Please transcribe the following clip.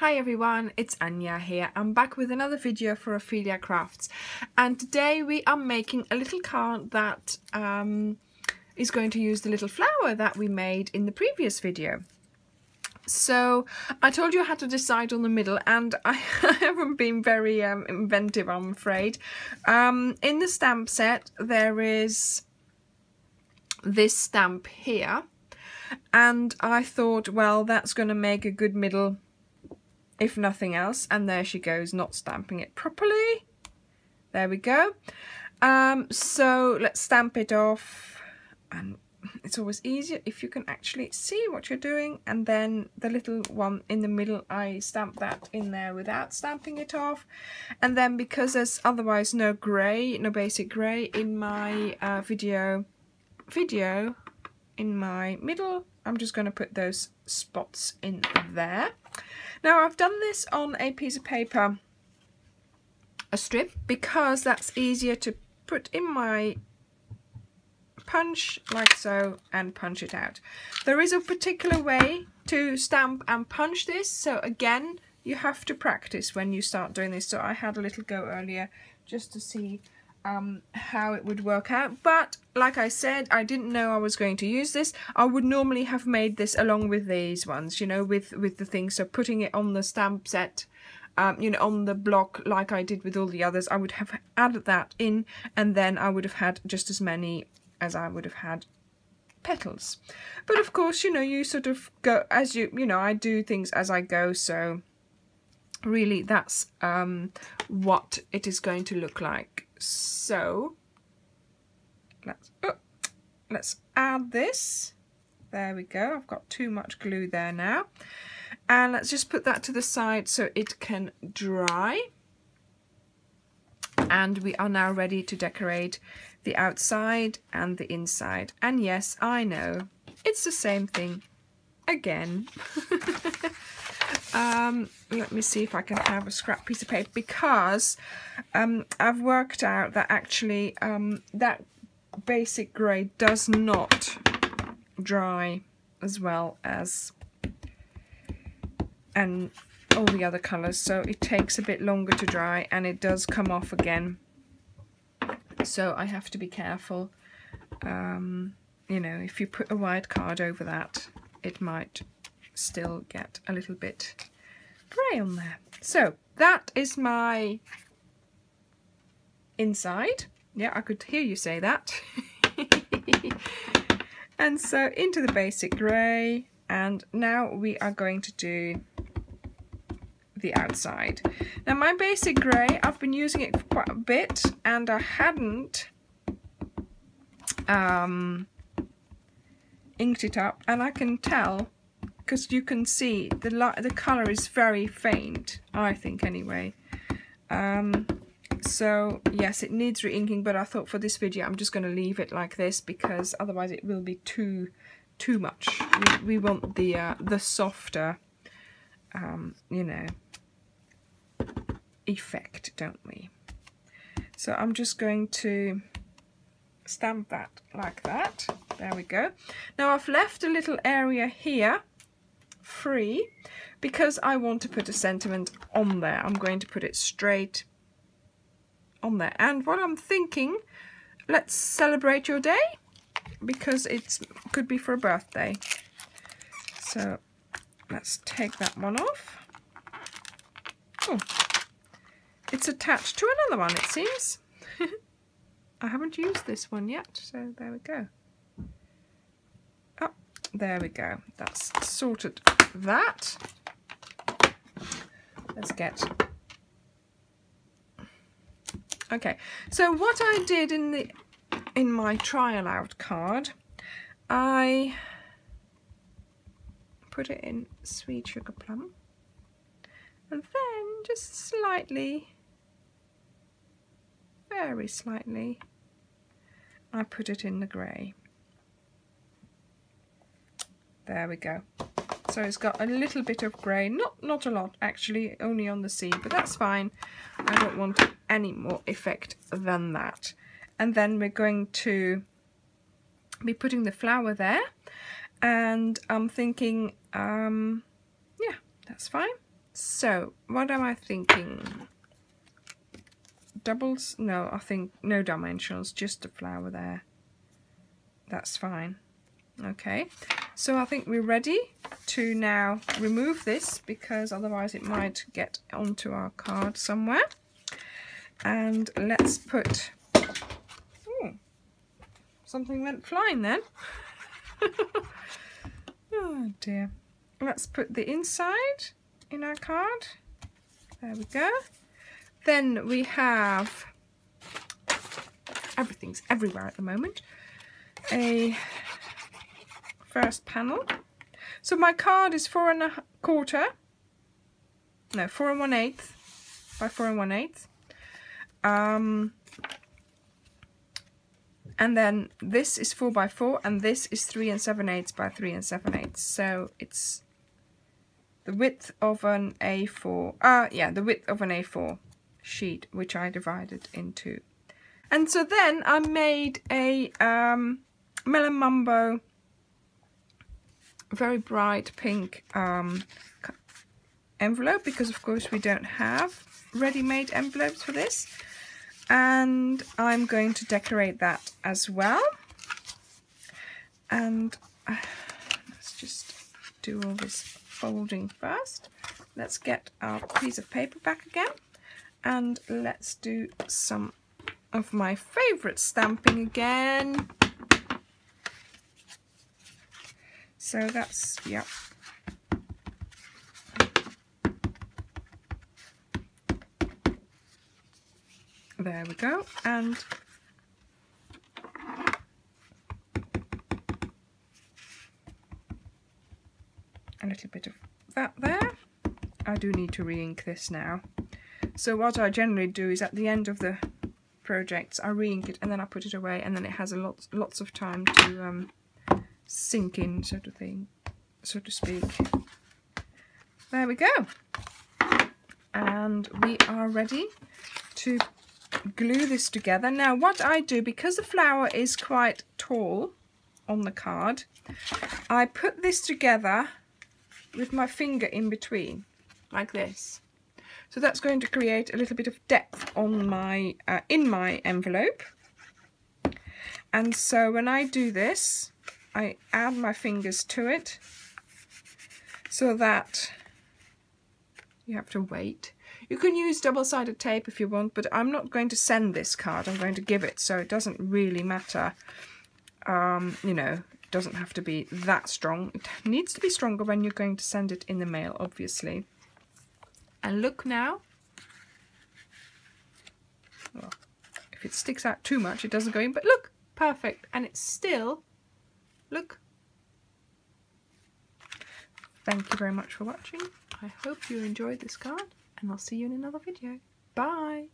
Hi everyone, it's Anya here. I'm back with another video for Ophelia Crafts, and today we are making a little card that is going to use the little flower that we made in the previous video. So I told you I had to decide on the middle, and I haven't been very inventive, I'm afraid. In the stamp set there is this stamp here, and I thought, well, that's going to make a good middle if nothing else. And there she goes, not stamping it properly. There we go. So let's stamp it off, and it's always easier if you can actually see what you're doing. And then the little one in the middle, I stamp that in there without stamping it off. And then because there's otherwise no grey, no basic grey in my video in my middle, I'm just going to put those spots in there. Now I've done this on a piece of paper, a strip, because that's easier to put in my punch like so and punch it out. There is a particular way to stamp and punch this, so again you have to practice when you start doing this. So I had a little go earlier just to see how it would work out, but like I said, I didn't know I was going to use this. I would normally have made this along with these ones, you know, with the things. So putting it on the stamp set, you know, on the block like I did with all the others, I would have added that in, and then I would have had just as many as I would have had petals. But of course, you know, you sort of go as you know, I do things as I go, so really that's what it is going to look like. So let's add this. There we go. I've got too much glue there now, and let's just put that to the side so it can dry. And we are now ready to decorate the outside and the inside. And yes, I know it's the same thing again. Let me see if I can have a scrap piece of paper, because I've worked out that actually that basic grey does not dry as well as and all the other colours, so it takes a bit longer to dry, and it does come off again, so I have to be careful. You know, if you put a white card over that, it might still get a little bit grey on there. So that is my inside. Yeah, I could hear you say that. And so into the basic grey, and now we are going to do the outside. Now my basic grey, I've been using it for quite a bit, and I hadn't inked it up, and I can tell because you can see the colour is very faint, I think anyway. So yes, it needs re-inking, but I thought for this video I'm just going to leave it like this, because otherwise it will be too much. We want the softer you know, effect, don't we? So I'm just going to stamp that like that. There we go. Now I've left a little area here free because I want to put a sentiment on there. I'm going to put it straight on there. And what I'm thinking, let's celebrate your day, because it could be for a birthday. So let's take that one off. Oh, it's attached to another one, it seems. I haven't used this one yet, so there we go. Oh, there we go. That's sorted that. Let's get... Okay, so what I did in my trial out card, I put it in sweet sugar plum, and then just slightly, very slightly, I put it in the grey. There we go. So it's got a little bit of grey, not a lot actually, only on the C, but that's fine. I don't want any more effect than that. And then we're going to be putting the flower there, and I'm thinking, yeah, that's fine. So what am I thinking? Doubles? No, I think no dimensionals, just a flower there. That's fine. Okay, so I think we're ready to now remove this, because otherwise it might get onto our card somewhere. And let's put, something went flying then. Oh dear. Let's put the inside in our card. There we go. Then we have, everything's everywhere at the moment, a first panel. So my card is 4 1/4, no, 4 1/8 by 4 1/8. And then this is 4 by 4, and this is 3 7/8 by 3 7/8. So it's the width of an A4. Yeah, the width of an A4 sheet, which I divided into. And so then I made a Melon Mambo, very bright pink envelope, because of course we don't have ready-made envelopes for this. And I'm going to decorate that as well. And let's just do all this folding first. Let's get our piece of paper back again, and let's do some of my favorite stamping again. So that's, yeah. There we go, and a little bit of that there. I do need to re-ink this now. So what I generally do is at the end of the projects I re-ink it, and then I put it away, and then it has lots of time to sink in, sort of thing, so to speak. There we go, and we are ready to glue this together. Now what I do, because the flower is quite tall on the card, I put this together with my finger in between, like this. So that's going to create a little bit of depth on my in my envelope. And so when I do this, I add my fingers to it, so that you have to wait. You can use double-sided tape if you want, but I'm not going to send this card, I'm going to give it, so it doesn't really matter. You know, it doesn't have to be that strong. It needs to be stronger when you're going to send it in the mail, obviously. And look now. Well, if it sticks out too much, it doesn't go in, but look, perfect. And it's still, look. Thank you very much for watching. I hope you enjoyed this card, and I'll see you in another video. Bye!